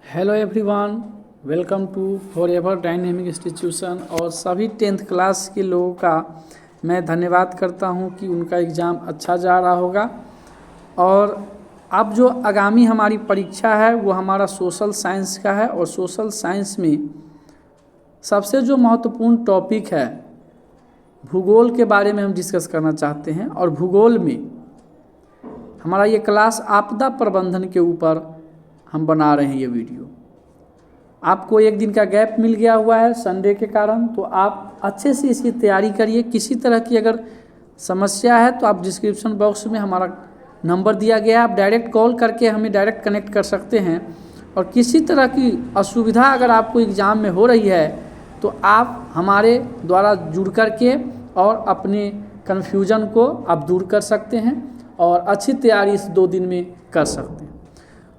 Hello everyone, welcome to forever dynamic institution. और सभी 10th class के लोगों का मैं धन्यवाद करता हूं कि उनका एग्ज़ाम अच्छा जा रहा होगा। और अब जो आगामी हमारी परीक्षा है वो हमारा सोशल साइंस का है। और सोशल साइंस में सबसे जो महत्वपूर्ण टॉपिक है भूगोल के बारे में हम डिस्कस करना चाहते हैं। और भूगोल में हमारा ये क्लास आपदा प्रबंधन के ऊपर हम बना रहे हैं ये वीडियो। आपको एक दिन का गैप मिल गया हुआ है संडे के कारण, तो आप अच्छे से इसकी तैयारी करिए। किसी तरह की अगर समस्या है तो आप डिस्क्रिप्शन बॉक्स में हमारा नंबर दिया गया है, आप डायरेक्ट कॉल करके हमें डायरेक्ट कनेक्ट कर सकते हैं। और किसी तरह की असुविधा अगर आपको एग्ज़ाम में हो रही है तो आप हमारे द्वारा जुड़ करके और अपने कन्फ्यूजन को आप दूर कर सकते हैं और अच्छी तैयारी इस 2 दिन में कर सकते हैं।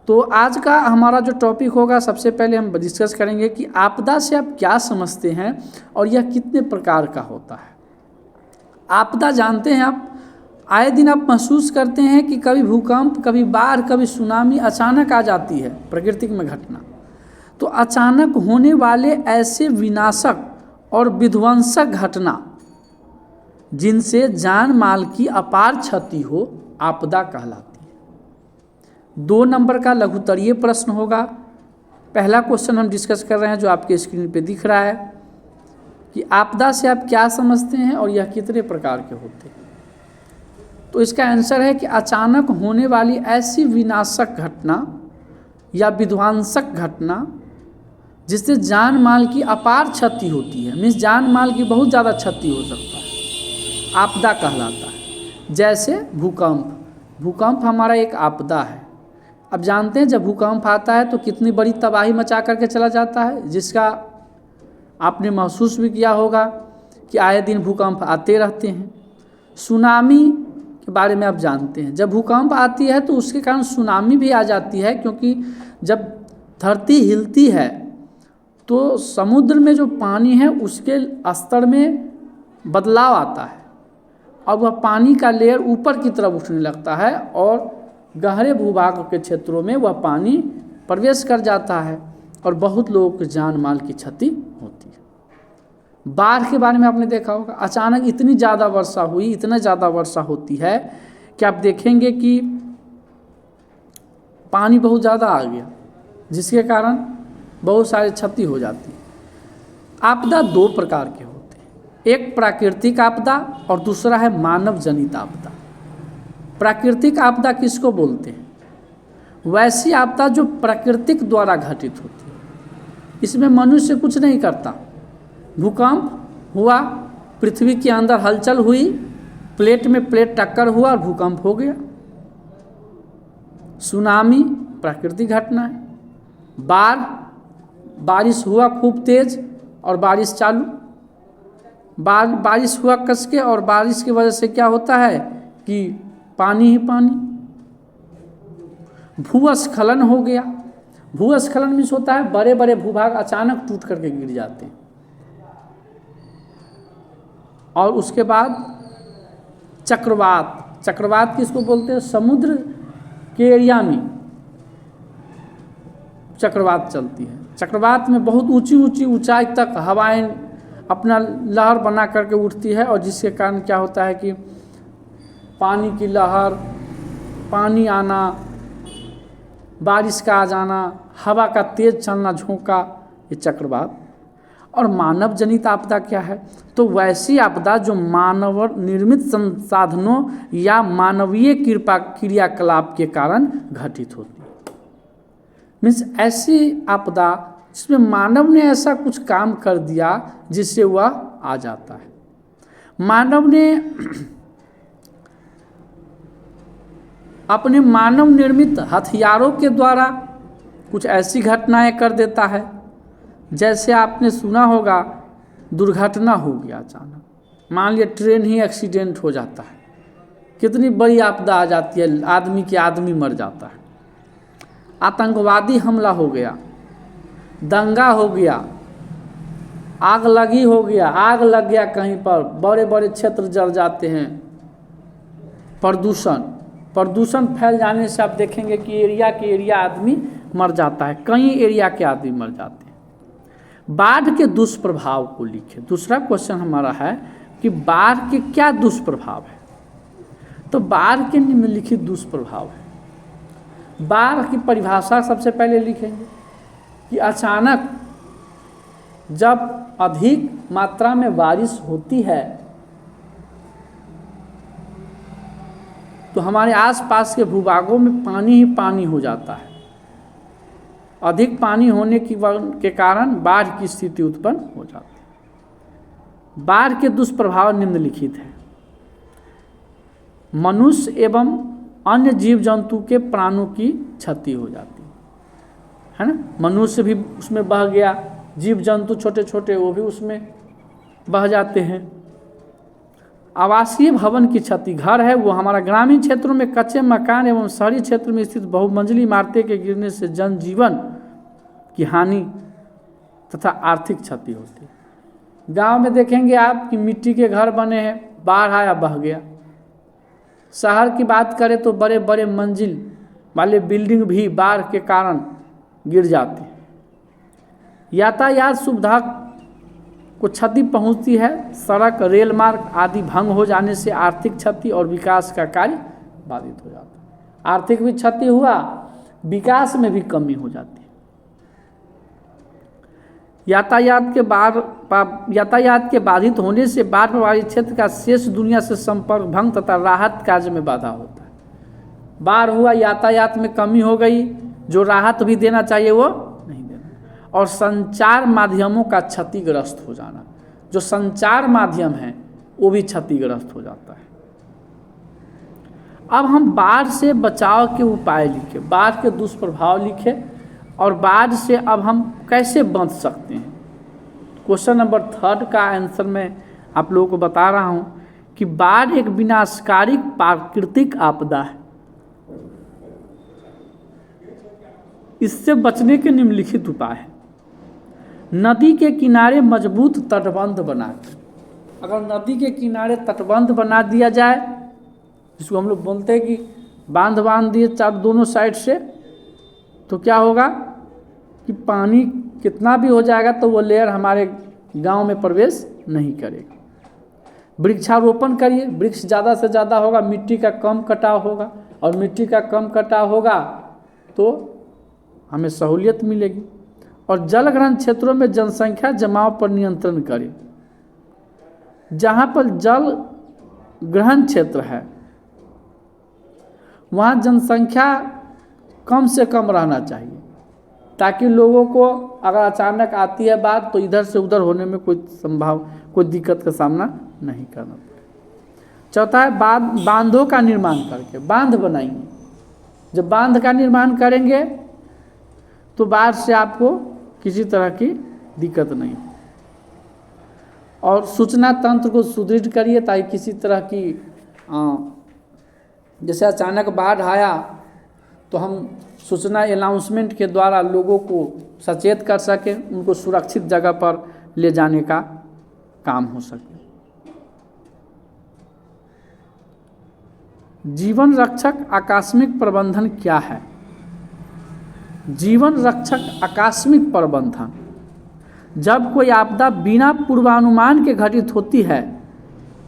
तो आज का हमारा जो टॉपिक होगा, सबसे पहले हम डिस्कस करेंगे कि आपदा से आप क्या समझते हैं और यह कितने प्रकार का होता है। आपदा जानते हैं आप, आए दिन आप महसूस करते हैं कि कभी भूकंप, कभी बाढ़, कभी सुनामी अचानक आ जाती है प्राकृतिक में घटना। तो अचानक होने वाले ऐसे विनाशक और विध्वंसक घटना जिनसे जान माल की अपार क्षति हो, आपदा कहलाती है। 2 नंबर का लघुत्तरीय प्रश्न होगा। पहला क्वेश्चन हम डिस्कस कर रहे हैं जो आपके स्क्रीन पे दिख रहा है कि आपदा से आप क्या समझते हैं और यह कितने प्रकार के होते हैं। तो इसका आंसर है कि अचानक होने वाली ऐसी विनाशक घटना या विध्वंसक घटना जिससे जान माल की अपार क्षति होती है, मीन्स जान माल की बहुत ज़्यादा क्षति हो सकता है, आपदा कहलाता है। जैसे भूकंप हमारा एक आपदा है। अब जानते हैं जब भूकंप आता है तो कितनी बड़ी तबाही मचा करके चला जाता है, जिसका आपने महसूस भी किया होगा कि आए दिन भूकंप आते रहते हैं। सुनामी के बारे में आप जानते हैं, जब भूकंप आती है तो उसके कारण सुनामी भी आ जाती है, क्योंकि जब धरती हिलती है तो समुद्र में जो पानी है उसके स्तर में बदलाव आता है और वह पानी का लेयर ऊपर की तरफ उठने लगता है और गहरे भूभाग के क्षेत्रों में वह पानी प्रवेश कर जाता है और बहुत लोगों की जान माल की क्षति होती है। बाढ़ के बारे में आपने देखा होगा, अचानक इतनी ज़्यादा वर्षा हुई, इतना ज़्यादा वर्षा होती है कि आप देखेंगे कि पानी बहुत ज़्यादा आ गया, जिसके कारण बहुत सारी क्षति हो जाती है। आपदा 2 प्रकार के होते हैं, एक प्राकृतिक आपदा और दूसरा है मानव जनित आपदा। प्राकृतिक आपदा किसको बोलते हैं? वैसी आपदा जो प्राकृतिक द्वारा घटित होती है, इसमें मनुष्य कुछ नहीं करता। भूकंप हुआ, पृथ्वी के अंदर हलचल हुई, प्लेट में प्लेट टक्कर हुआ और भूकंप हो गया। सुनामी प्राकृतिक घटना है। बाढ़, बारिश हुआ खूब तेज और बारिश चालू, बारिश हुआ कस के और बारिश की वजह से क्या होता है कि पानी ही पानी। भूस्खलन हो गया। भूस्खलन मीन्स होता है बड़े बड़े भूभाग अचानक टूट करके गिर जाते हैं। और उसके बाद चक्रवात। चक्रवात किसको बोलते हैं? समुद्र के एरिया में चक्रवात चलती है। चक्रवात में बहुत ऊंची ऊंची ऊंचाई तक हवाएं अपना लहर बना करके उठती है और जिसके कारण क्या होता है कि पानी की लहर, पानी आना, बारिश का आ जाना, हवा का तेज चलना, झोंका, ये चक्रवात। और मानव जनित आपदा क्या है? तो वैसी आपदा जो मानव निर्मित संसाधनों या मानवीय क्रियाकलाप के कारण घटित होती है। मीन्स ऐसी आपदा जिसमें मानव ने ऐसा कुछ काम कर दिया जिससे वह आ जाता है। मानव ने अपने मानव निर्मित हथियारों के द्वारा कुछ ऐसी घटनाएं कर देता है। जैसे आपने सुना होगा, दुर्घटना हो गया अचानक, मान लिया ट्रेन ही एक्सीडेंट हो जाता है, कितनी बड़ी आपदा आ जाती है, आदमी मर जाता है। आतंकवादी हमला हो गया, दंगा हो गया, आग लगी हो गया, आग लग गया कहीं पर, बड़े बड़े क्षेत्र जल जाते हैं। प्रदूषण फैल जाने से आप देखेंगे कि एरिया के एरिया आदमी मर जाता है, कई एरिया के आदमी मर जाते हैं। बाढ़ के दुष्प्रभाव को लिखे। दूसरा क्वेश्चन हमारा है कि बाढ़ के क्या दुष्प्रभाव है। तो बाढ़ के निम्नलिखित दुष्प्रभाव है। बाढ़ की परिभाषा सबसे पहले लिखेंगे कि अचानक जब अधिक मात्रा में बारिश होती है तो हमारे आसपास के भूभागों में पानी ही पानी हो जाता है। अधिक पानी होने के कारण बाढ़ की स्थिति उत्पन्न हो जाती है। बाढ़ के दुष्प्रभाव निम्नलिखित है। मनुष्य एवं अन्य जीव जंतु के प्राणों की क्षति हो जाती है ना। मनुष्य भी उसमें बह गया, जीव जंतु छोटे छोटे वो भी उसमें बह जाते हैं। आवासीय भवन की क्षति, घर है वो हमारा ग्रामीण क्षेत्रों में कच्चे मकान एवं शहरी क्षेत्र में स्थित बहुमंजिली इमारतें के गिरने से जनजीवन की हानि तथा आर्थिक क्षति होती है। गांव में देखेंगे आप कि मिट्टी के घर बने हैं, बाढ़ आया बह गया। शहर की बात करें तो बड़े बड़े मंजिल वाले बिल्डिंग भी बाढ़ के कारण गिर जाते हैं। यातायात सुविधा को क्षति पहुंचती है। सड़क, रेल मार्ग आदि भंग हो जाने से आर्थिक क्षति और विकास का कार्य बाधित हो जाता है। आर्थिक भी क्षति हुआ, विकास में भी कमी हो जाती है। यातायात के बाधित होने से बाढ़ प्रभावित क्षेत्र का शेष दुनिया से संपर्क भंग तथा राहत कार्य में बाधा होता है। बाढ़ हुआ, यातायात में कमी हो गई, जो राहत भी देना चाहिए वो नहीं देना। और संचार माध्यमों का क्षतिग्रस्त हो जाना, जो संचार माध्यम है वो भी क्षतिग्रस्त हो जाता है। अब हम बाढ़ से बचाव के उपाय लिखे, बाढ़ के दुष्प्रभाव लिखे और बाढ़ से अब हम कैसे बच सकते हैं। क्वेश्चन नंबर 3 का आंसर मैं आप लोगों को बता रहा हूं कि बाढ़ एक विनाशकारी प्राकृतिक आपदा है। इससे बचने के निम्नलिखित उपाय है। नदी के किनारे मजबूत तटबंध बनाकर, अगर नदी के किनारे तटबंध बना दिया जाए, जिसको हम लोग बोलते हैं कि बांध दिए दोनों साइड से, तो क्या होगा कि पानी कितना भी हो जाएगा तो वो लेयर हमारे गांव में प्रवेश नहीं करेगा। वृक्षारोपण करिए, वृक्ष ज़्यादा से ज़्यादा होगा, मिट्टी का कम कटाव होगा, और मिट्टी का कम कटाव होगा तो हमें सहूलियत मिलेगी। और जल ग्रहण क्षेत्रों में जनसंख्या जमाव पर नियंत्रण करें। जहाँ पर जल ग्रहण क्षेत्र है वहाँ जनसंख्या कम से कम रहना चाहिए, ताकि लोगों को अगर अचानक आती है बात तो इधर से उधर होने में कोई दिक्कत का सामना नहीं करना पड़े। चौथा है बांधों का निर्माण करके, बांध बनाएंगे। जब बांध का निर्माण करेंगे तो बाढ़ से आपको किसी तरह की दिक्कत नहीं। और सूचना तंत्र को सुदृढ़ करिए, ताकि किसी तरह की जैसे अचानक बाढ़ आया तो हम सूचना अनाउंसमेंट के द्वारा लोगों को सचेत कर सकें, उनको सुरक्षित जगह पर ले जाने का काम हो सके। जीवन रक्षक आकस्मिक प्रबंधन क्या है। जीवन रक्षक आकस्मिक प्रबंधन, जब कोई आपदा बिना पूर्वानुमान के घटित होती है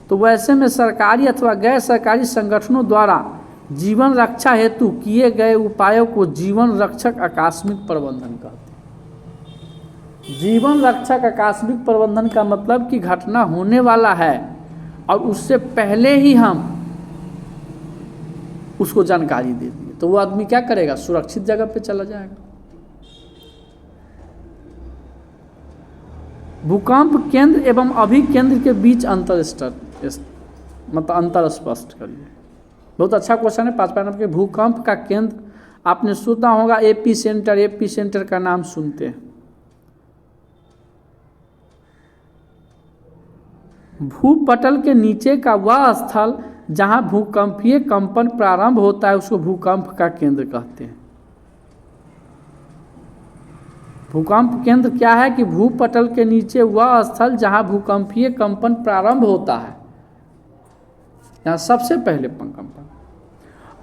तो वैसे में सरकारी अथवा गैर सरकारी संगठनों द्वारा जीवन रक्षा हेतु किए गए उपायों को जीवन रक्षक आकस्मिक प्रबंधन कहते हैं। जीवन रक्षक आकस्मिक प्रबंधन का मतलब कि घटना होने वाला है और उससे पहले ही हम उसको जानकारी दे दिए तो वो आदमी क्या करेगा, सुरक्षित जगह पे चला जाएगा। भूकंप केंद्र एवं अभिकेंद्र के बीच अंतर स्पष्ट करिए। बहुत अच्छा क्वेश्चन है 5 नंबर के। भूकंप का केंद्र आपने सुना होगा एपी सेंटर का नाम सुनते हैं। भूपटल के नीचे का वह स्थल जहां भूकंपीय कंपन प्रारंभ होता है उसको भूकंप का केंद्र कहते हैं। भूकंप केंद्र क्या है कि भूपटल के नीचे वह स्थल जहां भूकंपीय कंपन प्रारंभ होता है, यहाँ सबसे पहले कंपन।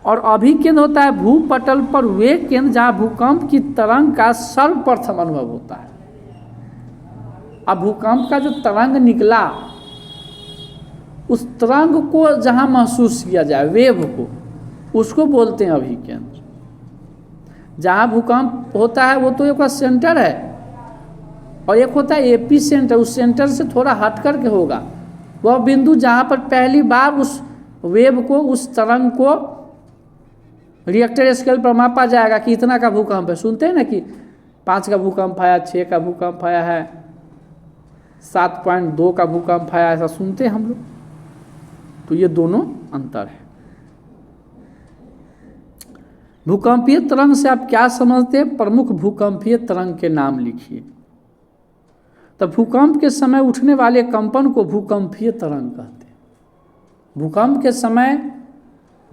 और अभिकेंद्र होता है भूपटल पर वे केंद्र जहाँ भूकंप की तरंग का सर्वप्रथम अनुभव होता है। अब भूकंप का जो तरंग निकला, उस तरंग को जहाँ महसूस किया जाए, वेव को, उसको बोलते हैं अभिकेंद्र। जहाँ भूकंप होता है वो तो एक सेंटर है और एक होता है एपी सेंटर, उस सेंटर से थोड़ा हट कर के होगा वह बिंदु जहाँ पर पहली बार उस वेव को, उस तरंग को रिएक्टर स्केल पर मापा जाएगा कि इतना का भूकंप है। सुनते हैं ना कि 5 का भूकंप आया, 6 का भूकंप आया है, 7.2 का भूकंप आया, ऐसा सुनते हैं हम लोग। तो ये दोनों अंतर है। भूकंपीय तरंग से आप क्या समझते हैं? प्रमुख भूकंपीय तरंग के नाम लिखिए। तो भूकंप के समय उठने वाले कंपन को भूकंपीय तरंग कहते हैं। भूकंप के समय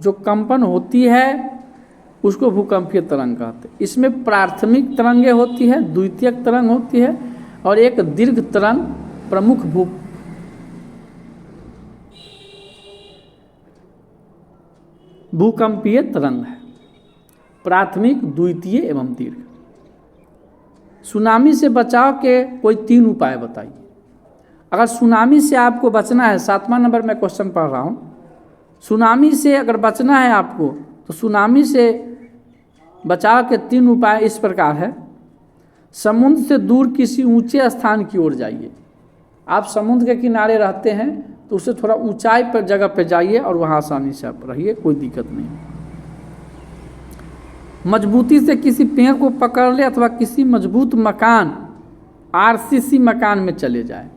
जो कंपन होती है उसको भूकंपीय तरंग कहते हैं। इसमें प्राथमिक तरंगें होती है, द्वितीयक तरंग होती है और एक दीर्घ तरंग प्रमुख भूकंपीय तरंग है। प्राथमिक, द्वितीय एवं दीर्घ। सुनामी से बचाव के कोई 3 उपाय बताइए। अगर सुनामी से आपको बचना है, 7वां नंबर में क्वेश्चन पढ़ रहा हूँ, सुनामी से अगर बचना है आपको तो सुनामी से बचाव के 3 उपाय इस प्रकार है। समुद्र से दूर किसी ऊंचे स्थान की ओर जाइए। आप समुद्र के किनारे रहते हैं तो उससे थोड़ा ऊंचाई पर जगह पर जाइए और वहाँ आसानी से आप रहिए, कोई दिक्कत नहीं। मजबूती से किसी पेड़ को पकड़ ले अथवा किसी मजबूत मकान, आरसीसी मकान में चले जाए।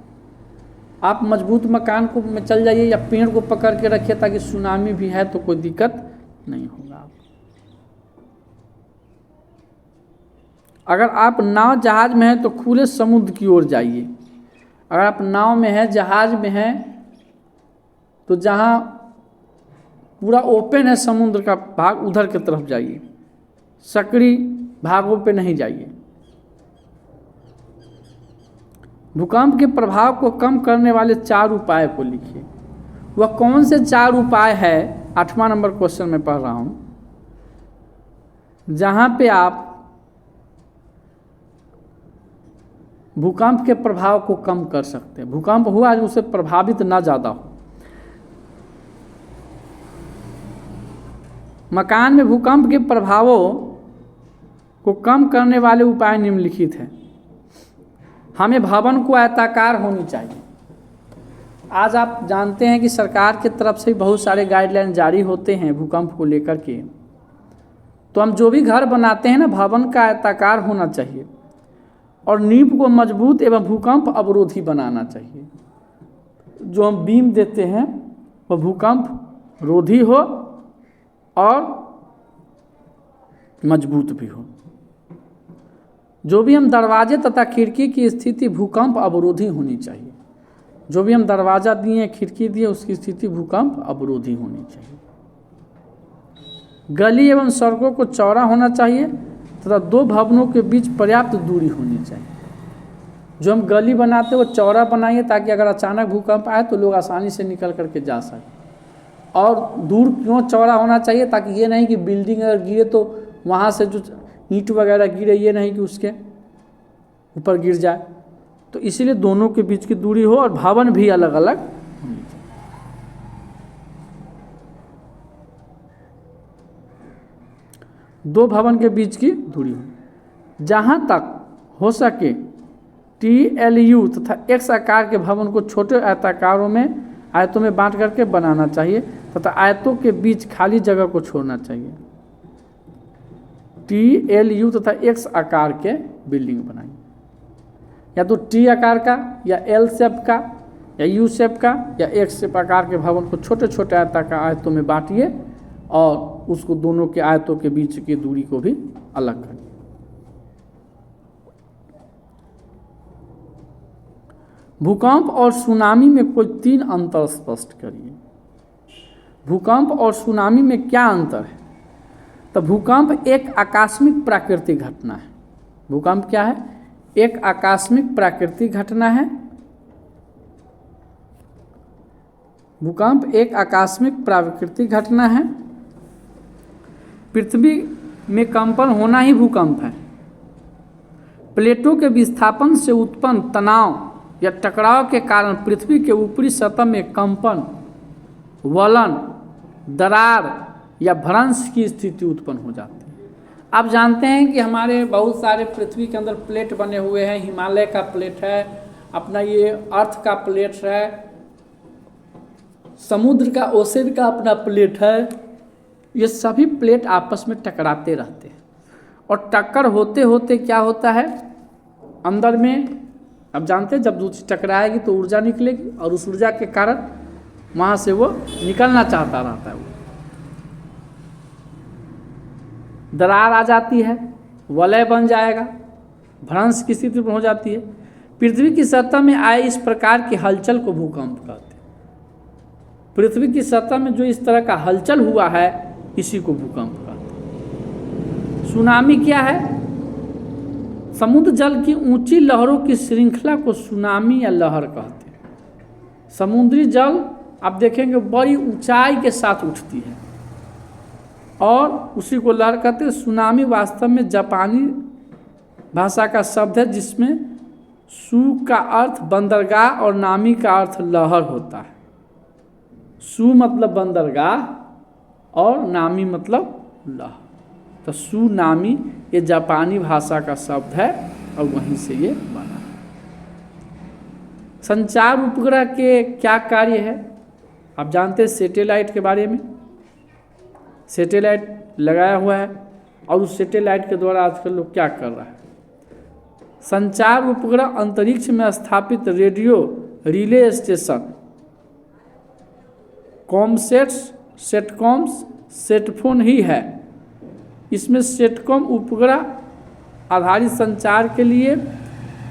आप मजबूत मकान को में चल जाइए या पेड़ को पकड़ के रखिए ताकि सुनामी भी है तो कोई दिक्कत नहीं होगा आपको। अगर आप नाव जहाज में हैं तो खुले समुद्र की ओर जाइए। अगर आप नाव में हैं, जहाज में हैं, तो जहाँ पूरा ओपन है समुद्र का भाग, उधर की तरफ जाइए, सकड़ी भागों पे नहीं जाइए। भूकंप के प्रभाव को कम करने वाले 4 उपाय को लिखिए। वह कौन से 4 उपाय है? 8वां नंबर क्वेश्चन में पढ़ रहा हूं, जहां पे आप भूकंप के प्रभाव को कम कर सकते हैं। भूकंप हुआ है उसे प्रभावित ना ज़्यादा हो। मकान में भूकंप के प्रभावों को कम करने वाले उपाय निम्नलिखित हैं। हमें भवन को आयताकार होनी चाहिए। आज आप जानते हैं कि सरकार की तरफ से बहुत सारे गाइडलाइन जारी होते हैं भूकंप को लेकर के। तो हम जो भी घर बनाते हैं ना, भवन का आयताकार होना चाहिए और नींव को मजबूत एवं भूकंप अवरोधी बनाना चाहिए। जो हम बीम देते हैं वह भूकंप रोधी हो और मजबूत भी हो। जो भी हम दरवाजे तथा खिड़की की स्थिति भूकंप अवरोधी होनी चाहिए। जो भी हम दरवाज़ा दिए, खिड़की दिए, उसकी स्थिति भूकंप अवरोधी होनी चाहिए। गली एवं सड़कों को चौड़ा होना चाहिए तथा 2 भवनों के बीच पर्याप्त दूरी होनी चाहिए। जो हम गली बनाते हैं वो चौड़ा बनाइए ताकि अगर अचानक भूकंप आए तो लोग आसानी से निकल करके जा सकें। और दूर क्यों चौड़ा होना चाहिए? ताकि ये नहीं कि बिल्डिंग अगर गिरे तो वहाँ से जो ईंट वगैरह गिरे, ये नहीं कि उसके ऊपर गिर जाए। तो इसीलिए दोनों के बीच की दूरी हो और भवन भी अलग अलग होनी चाहिए। दो भवन के बीच की दूरी हो। जहाँ तक हो सके TLU तथा X आकार के भवन को छोटे आयतों में बांट करके बनाना चाहिए तथा आयतों के बीच खाली जगह को छोड़ना चाहिए। TLU तथा X आकार के बिल्डिंग बनाइए, या तो T आकार का या L शेप का या U शेप का या X शेप आकार के भवन को छोटे छोटे आयतों में बांटिए और उसको दोनों के आयतों के बीच की दूरी को भी अलग करिए। भूकंप और सुनामी में कोई 3 अंतर स्पष्ट करिए। भूकंप और सुनामी में क्या अंतर है? तो भूकंप एक आकस्मिक प्राकृतिक घटना है। भूकंप क्या है? एक आकस्मिक प्राकृतिक घटना है। भूकंप एक आकस्मिक प्राकृतिक घटना है पृथ्वी में कंपन होना ही भूकंप है। प्लेटों के विस्थापन से उत्पन्न तनाव या टकराव के कारण पृथ्वी के ऊपरी सतह में कंपन, वलन, दरार या भ्रंश की स्थिति उत्पन्न हो जाती है। आप जानते हैं कि हमारे बहुत सारे पृथ्वी के अंदर प्लेट बने हुए हैं। हिमालय का प्लेट है, अपना ये अर्थ का प्लेट है, समुद्र का ओशन का अपना प्लेट है। ये सभी प्लेट आपस में टकराते रहते हैं और टक्कर होते होते क्या होता है अंदर में, अब जानते हैं जब दो चीज टकराएगी तो ऊर्जा निकलेगी और उस ऊर्जा के कारण वहाँ से वो निकलना चाहता रहता है। वो दरार आ जाती है, वलय बन जाएगा, भ्रंश की स्थिति हो जाती है। पृथ्वी की सतह में आए इस प्रकार की हलचल को भूकंप कहते हैं। पृथ्वी की सतह में जो इस तरह का हलचल हुआ है इसी को भूकंप कहते हैं। सुनामी क्या है? समुद्र जल की ऊंची लहरों की श्रृंखला को सुनामी या लहर कहते हैं। समुद्री जल आप देखेंगे बड़ी ऊंचाई के साथ उठती है और उसी को लहर कहते हैं। सुनामी वास्तव में जापानी भाषा का शब्द है जिसमें सु का अर्थ बंदरगाह और नामी का अर्थ लहर होता है। सु मतलब बंदरगाह और नामी मतलब लहर, तो सुनामी ये जापानी भाषा का शब्द है और वहीं से ये बना। संचार उपग्रह के क्या कार्य है? आप जानते हैं सैटेलाइट के बारे में। सैटेलाइट लगाया हुआ है और उस सैटेलाइट के द्वारा आजकल लोग क्या कर रहा है? संचार उपग्रह अंतरिक्ष में स्थापित रेडियो रिले स्टेशन, कॉमसेट्स, सेटकॉम्स, सेटफोन ही है। इसमें सेटकॉम उपग्रह आधारित संचार के लिए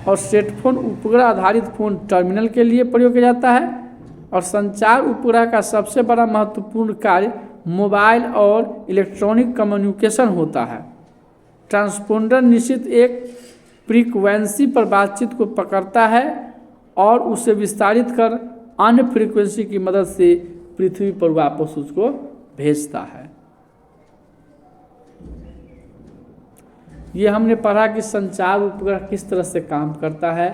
और सेटफोन उपग्रह आधारित फोन टर्मिनल के लिए प्रयोग किया जाता है। और संचार उपग्रह का सबसे बड़ा महत्वपूर्ण कार्य मोबाइल और इलेक्ट्रॉनिक कम्युनिकेशन होता है। ट्रांसपोंडर निश्चित एक फ्रीक्वेंसी पर बातचीत को पकड़ता है और उसे विस्तारित कर अन्य फ्रीक्वेंसी की मदद से पृथ्वी पर वापस उसको भेजता है। ये हमने पढ़ा कि संचार उपग्रह किस तरह से काम करता है।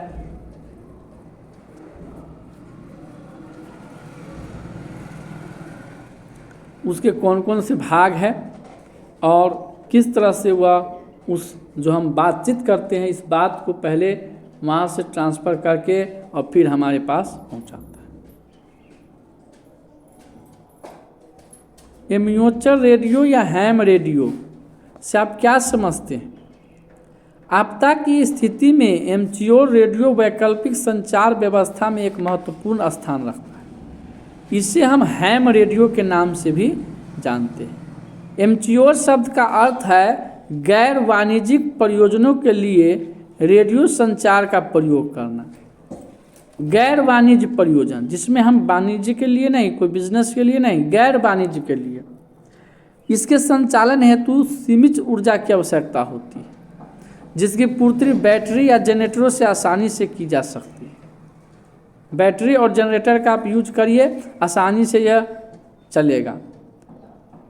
उसके कौन कौन से भाग हैं और किस तरह से वह उस जो हम बातचीत करते हैं इस बात को पहले वहाँ से ट्रांसफ़र करके और फिर हमारे पास पहुँचाता है। एम्यूचर रेडियो या हैम रेडियो से आप क्या समझते हैं? आपदा की स्थिति में एमेच्योर रेडियो वैकल्पिक संचार व्यवस्था में एक महत्वपूर्ण स्थान रखता है। इसे हम हैम रेडियो के नाम से भी जानते हैं। एमेच्योर शब्द का अर्थ है गैर वाणिज्यिक प्रयोजनों के लिए रेडियो संचार का प्रयोग करना। गैर वाणिज्य प्रयोजन जिसमें हम वाणिज्य के लिए नहीं, कोई बिजनेस के लिए नहीं, गैर वाणिज्य के लिए। इसके संचालन हेतु सीमित ऊर्जा की आवश्यकता होती है जिसकी पूर्ति बैटरी या जनरेटरों से आसानी से की जा सकती है। बैटरी और जनरेटर का आप यूज करिए, आसानी से यह चलेगा।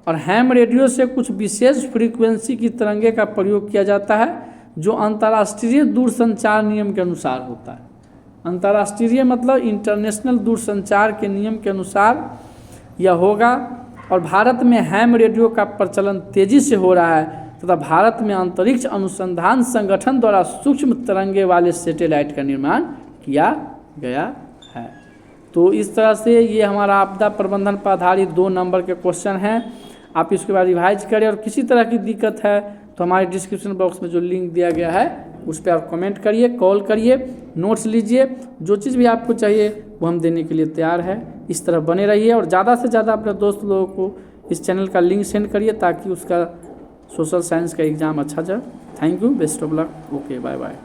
और हैम रेडियो से कुछ विशेष फ्रीक्वेंसी की तरंगे का प्रयोग किया जाता है जो अंतर्राष्ट्रीय दूरसंचार नियम के अनुसार होता है। अंतर्राष्ट्रीय मतलब इंटरनेशनल दूरसंचार के नियम के अनुसार यह होगा। और भारत में हैम रेडियो का प्रचलन तेजी से हो रहा है तथा भारत में अंतरिक्ष अनुसंधान संगठन द्वारा सूक्ष्म तरंगे वाले सैटेलाइट का निर्माण किया गया है। तो इस तरह से ये हमारा आपदा प्रबंधन पर आधारित 2 नंबर के क्वेश्चन हैं। आप इसके बाद रिवाइज करें और किसी तरह की दिक्कत है तो हमारे डिस्क्रिप्शन बॉक्स में जो लिंक दिया गया है उस पर आप कमेंट करिए, कॉल करिए, नोट्स लीजिए। जो चीज़ भी आपको चाहिए वो हम देने के लिए तैयार है। इस तरह बने रहिए और ज़्यादा से ज़्यादा अपने दोस्त लोगों को इस चैनल का लिंक सेंड करिए ताकि उसका सोशल साइंस का एग्ज़ाम अच्छा जाए। Thank you, best of luck, okay, bye bye.